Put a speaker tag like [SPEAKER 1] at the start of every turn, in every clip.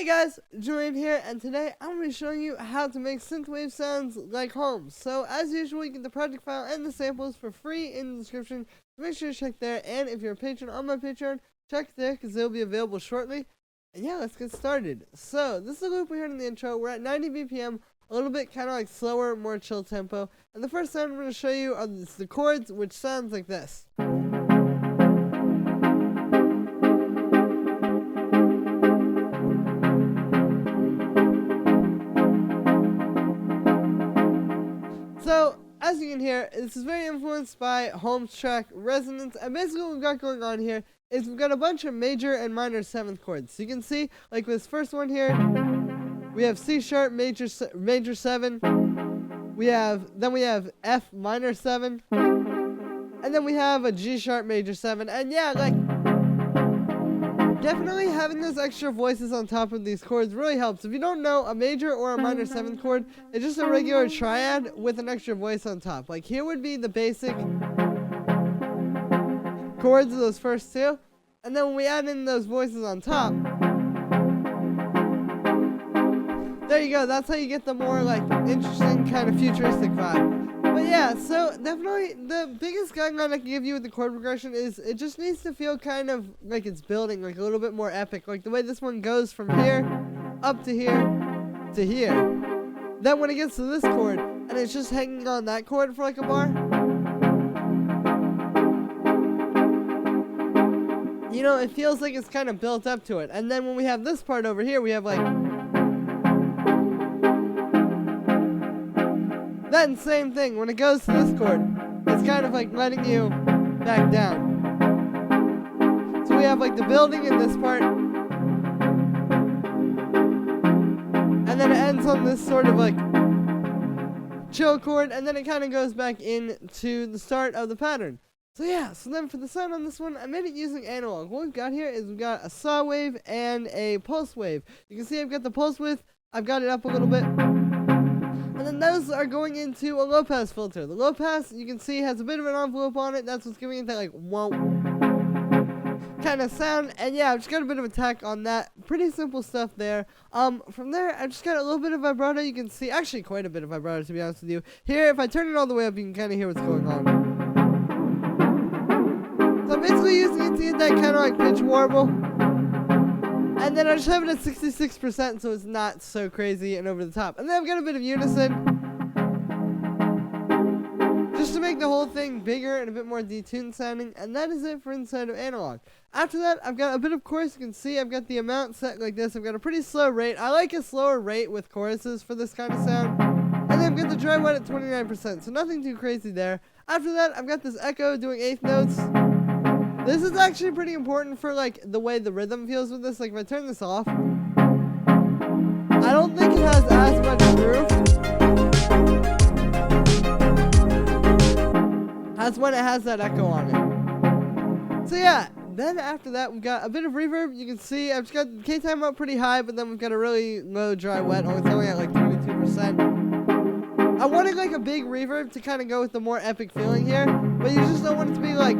[SPEAKER 1] Hey guys, Julian here, and today I'm going to be showing you how to make synthwave sounds like home. So as usual, you get the project file and the samples for free in the description. Make sure to check there, and if you're a patron on my Patreon, check there because they'll be available shortly. And yeah, let's get started. So this is a loop we heard in the intro. We're at 90 BPM, a little bit kind of like slower, more chill tempo. And the first sound I'm going to show you are the chords, which sounds like this. So, as you can hear, this is very influenced by Holmes' track Resonance, and basically what we've got going on here is we've got a bunch of major and minor 7th chords. So you can see, like with this first one here, we have C sharp major 7, then we have F minor 7, and then we have a G sharp major 7, and yeah, like, definitely having those extra voices on top of these chords really helps. If you don't know, a major or a minor 7th chord is just a regular triad with an extra voice on top. Like here would be the basic chords of those first two, and then when we add in those voices on top, there you go. That's how you get the more like interesting kind of futuristic vibe. But yeah, so definitely the biggest guideline I can give you with the chord progression is it just needs to feel kind of like it's building, like a little bit more epic. Like the way this one goes from here, up to here, to here. Then when it gets to this chord, and it's just hanging on that chord for like a bar, you know, it feels like it's kind of built up to it. And then when we have this part over here, we have like... Then same thing, when it goes to this chord, it's kind of like letting you back down. So we have like the building in this part, and then it ends on this sort of like chill chord, and then it kind of goes back into the start of the pattern. So yeah, so then for the sound on this one, I made it using analog. What we've got here is we've got a saw wave and a pulse wave. You can see I've got the pulse width, I've got it up a little bit. And then those are going into a low pass filter. The low pass, you can see, has a bit of an envelope on it. That's what's giving it that like whoa kind of sound. And yeah, I've just got a bit of attack on that. Pretty simple stuff there. From there, I've just got a little bit of vibrato. You can see, actually quite a bit of vibrato to be honest with you. Here, if I turn it all the way up, you can kind of hear what's going on. So I'm basically using it to get that kind of like pitch warble. And then I just have it at 66%, so it's not so crazy and over the top. And then I've got a bit of unison, just to make the whole thing bigger and a bit more detuned sounding. And that is it for inside of analog. After that, I've got a bit of chorus. You can see I've got the amount set like this. I've got a pretty slow rate. I like a slower rate with choruses for this kind of sound. And then I've got the dry wet at 29%, so nothing too crazy there. After that, I've got this echo doing 8th notes. This is actually pretty important for like the way the rhythm feels with this. Like if I turn this off, I don't think it has as much groove as when it has that echo on it. So yeah, then after that we've got a bit of reverb. You can see I've just got K time up pretty high, but then we've got a really low dry wet. It's only at like 22%. I wanted like a big reverb to kind of go with the more epic feeling here, but you just don't want it to be like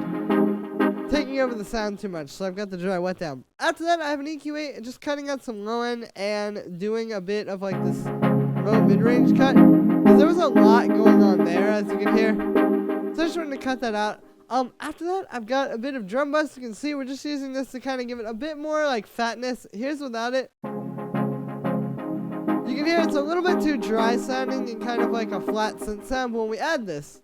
[SPEAKER 1] taking over the sound too much, so I've got the dry wet down. After that, I have an EQ8 and just cutting out some low end and doing a bit of like this low mid-range cut, because there was a lot going on there, as you can hear. So I just wanted to cut that out. After that, I've got a bit of drum bus. You can see we're just using this to kind of give it a bit more like fatness. Here's without it. You can hear it's a little bit too dry sounding and kind of like a flat synth sound, but when we add this,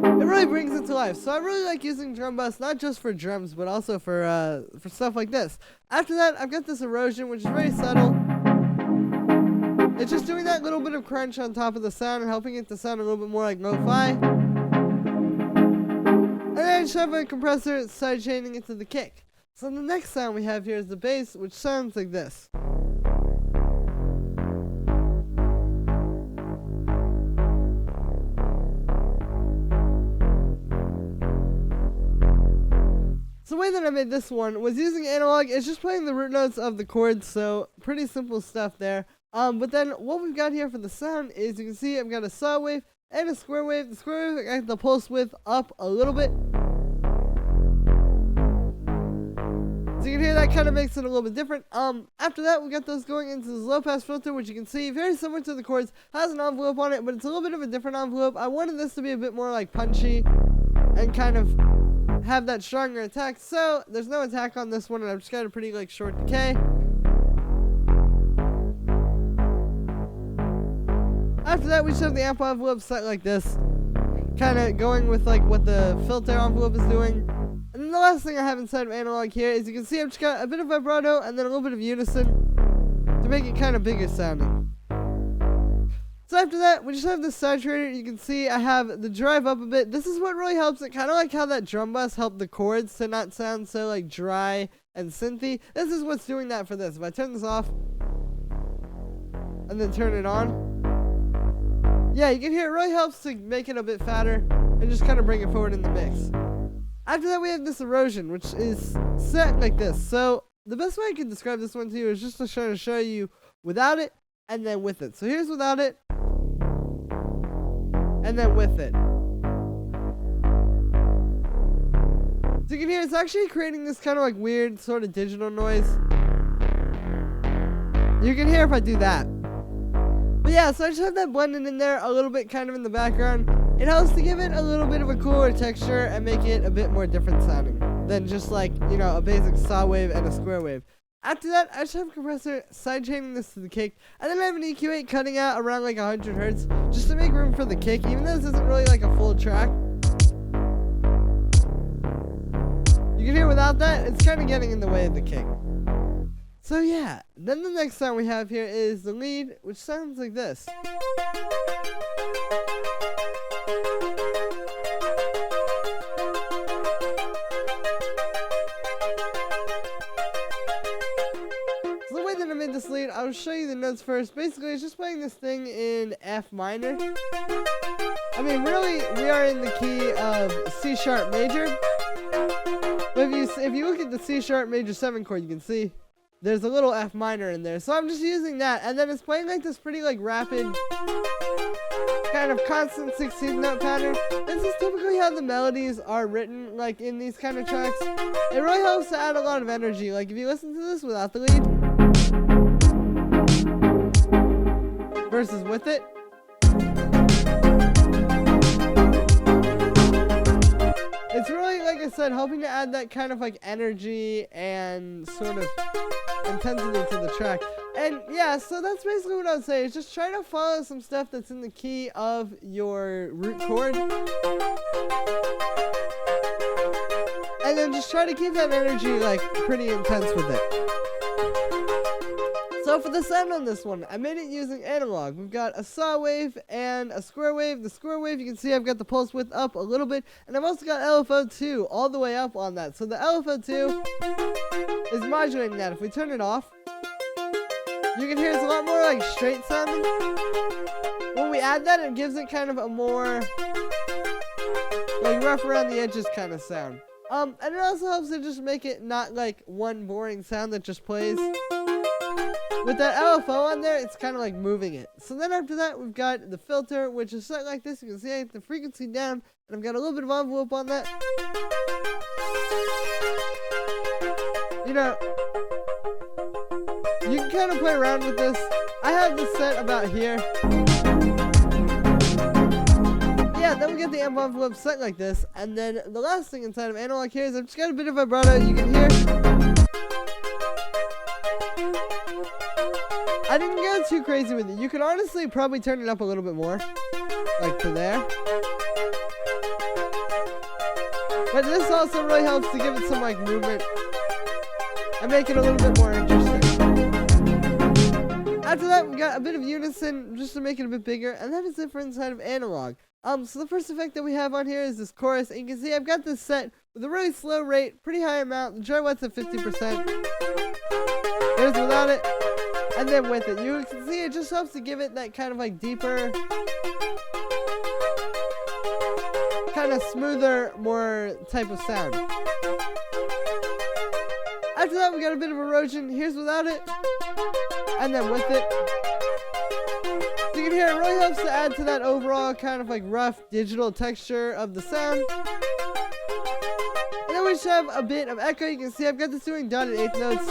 [SPEAKER 1] it really brings it to life. So I really like using drum bus, not just for drums, but also for stuff like this. After that, I've got this erosion, which is very subtle. It's just doing that little bit of crunch on top of the sound and helping it to sound a little bit more like lo-fi. And then I just have a compressor sidechaining it to the kick. So the next sound we have here is the bass, which sounds like this. So the way that I made this one was using analog. It's just playing the root notes of the chords, so pretty simple stuff there. But then what we've got here for the sound is, you can see I've got a saw wave and a square wave. The square wave, I got the pulse width up a little bit. So you can hear that kind of makes it a little bit different. After that, we got those going into this low pass filter, which you can see very similar to the Chords. Has an envelope on it, but it's a little bit of a different envelope. I wanted this to be a bit more like punchy and kind of have that stronger attack. So there's no attack on this one, and I've just got a pretty like short decay. After that, we just have the amp envelope set like this, kind of going with like what the filter envelope is doing. And then the last thing I have inside of analog here is you can see I've just got a bit of vibrato and then a little bit of unison to make it kind of bigger sounding. So after that, we just have the saturator. You can see I have the drive up a bit. This is what really helps it, kind of like how that drum bus helped the Chords to not sound so like dry and synthy. This is what's doing that for this. If I turn this off and then turn it on, yeah, you can hear it really helps to make it a bit fatter and just kind of bring it forward in the mix. After that, we have this erosion, which is set like this. So the best way I can describe this one to you is just to try to show you without it and then with it. So here's without it and then with it. So you can hear it's actually creating this kind of like weird sort of digital noise. You can hear if I do that. But yeah, so I just have that blended in there a little bit kind of in the background. It helps to give it a little bit of a cooler texture and make it a bit more different sounding than just like, you know, a basic saw wave and a square wave. After that, I just have a compressor sidechaining this to the kick, and then I have an EQ8 cutting out around like 100 hertz just to make room for the kick, even though this isn't really like a full track. You can hear without that, it's kind of getting in the way of the kick. So yeah, then the next sound we have here is the lead, which sounds like this. This lead, I'll show you the notes first. Basically, it's just playing this thing in F minor. I mean, really, we are in the key of C sharp major. But if you look at the C sharp major 7 chord, you can see there's a little F minor in there. So I'm just using that, and then it's playing like this pretty like rapid, kind of constant 16th note pattern. This is typically how the melodies are written, like in these kind of tracks. It really helps to add a lot of energy. Like if you listen to this without the lead versus with it, it's really, like I said, helping to add that kind of like energy and sort of intensity to the track. And yeah, so that's basically what I would say, is just try to follow some stuff that's in the key of your root chord, and then just try to keep that energy like pretty intense with it. So for the sound on this one, I made it using analog. We've got a saw wave and a square wave. The square wave, you can see I've got the pulse width up a little bit, and I've also got LFO2 all the way up on that. So the LFO2 is modulating that. If we turn it off, you can hear it's a lot more like straight sounding. When we add that, it gives it kind of a more like rough around the edges kind of sound. And it also helps to just make it not like one boring sound that just plays. With that LFO on there, it's kind of like moving it. So then after that, we've got the filter, which is set like this. You can see I have the frequency down, and I've got a little bit of envelope on that. You know, you can kind of play around with this. I have this set about here. Yeah, then we get the amp envelope set like this. And then the last thing inside of analog here is I've just got a bit of vibrato. You can hear. I didn't go too crazy with it. You could honestly probably turn it up a little bit more, like to there. But this also really helps to give it some like movement and make it a little bit more interesting. After that, we got a bit of unison just to make it a bit bigger, and that is it for inside of analog. So the first effect that we have on here is this chorus, and you can see I've got this set with a really slow rate, pretty high amount. The dry wet's at 50%. There's without it. And then with it, you can see it just helps to give it that kind of like deeper, kind of smoother, more type of sound. After that, we got a bit of erosion. Here's without it, and then with it. So you can hear it really helps to add to that overall kind of like rough digital texture of the sound. And then we we should have a bit of echo. You can see I've got this doing dotted eighth notes.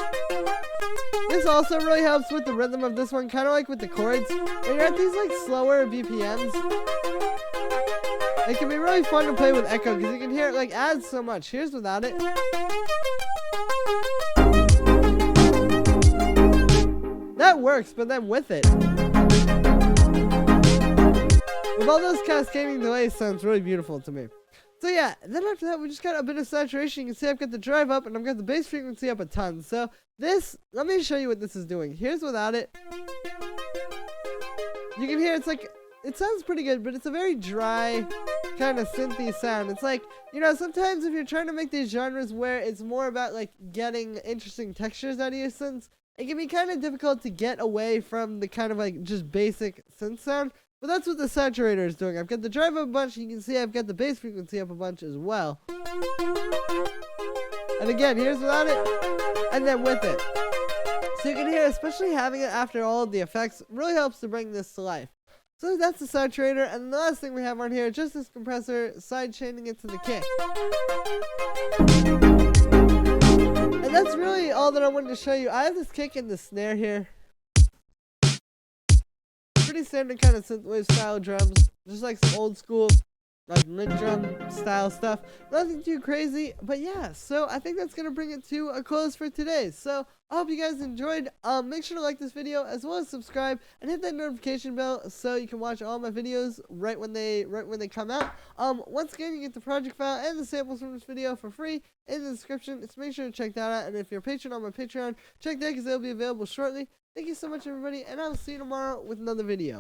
[SPEAKER 1] This also really helps with the rhythm of this one, kind of like with the chords. When you're at these like slower BPMs, it can be really fun to play with echo because you can hear it like adds so much. Here's without it. That works, but then with it, with all those cascading delays, sounds really beautiful to me. So yeah, and then after that, we just got a bit of saturation. You can see I've got the drive up, and I've got the bass frequency up a ton. So this, let me show you what this is doing. Here's without it. You can hear it's like, it sounds pretty good, but it's a very dry kind of synthy sound. It's like, you know, sometimes if you're trying to make these genres where it's more about like getting interesting textures out of your synths, it can be kind of difficult to get away from the kind of like just basic synth sound. But that's what the saturator is doing. I've got the drive up a bunch. You can see I've got the bass frequency up a bunch as well. And again, here's without it, and then with it. So you can hear, especially having it after all of the effects, really helps to bring this to life. So that's the saturator, and the last thing we have on here, just this compressor, side chaining it to the kick. And that's really all that I wanted to show you. I have this kick in the snare here. Pretty standard kind of synthwave style drums, just like some old school like lid drum style stuff. Nothing too crazy, but yeah, so I think that's gonna bring it to a close for today. So I hope you guys enjoyed. Make sure to like this video as well as subscribe and hit that notification bell so you can watch all my videos right when they come out. Once again, you get the project file and the samples from this video for free in the description, so make sure to check that out. And if you're a patron on my Patreon, check that because they'll be available shortly. Thank you so much, everybody, and I'll see you tomorrow with another video.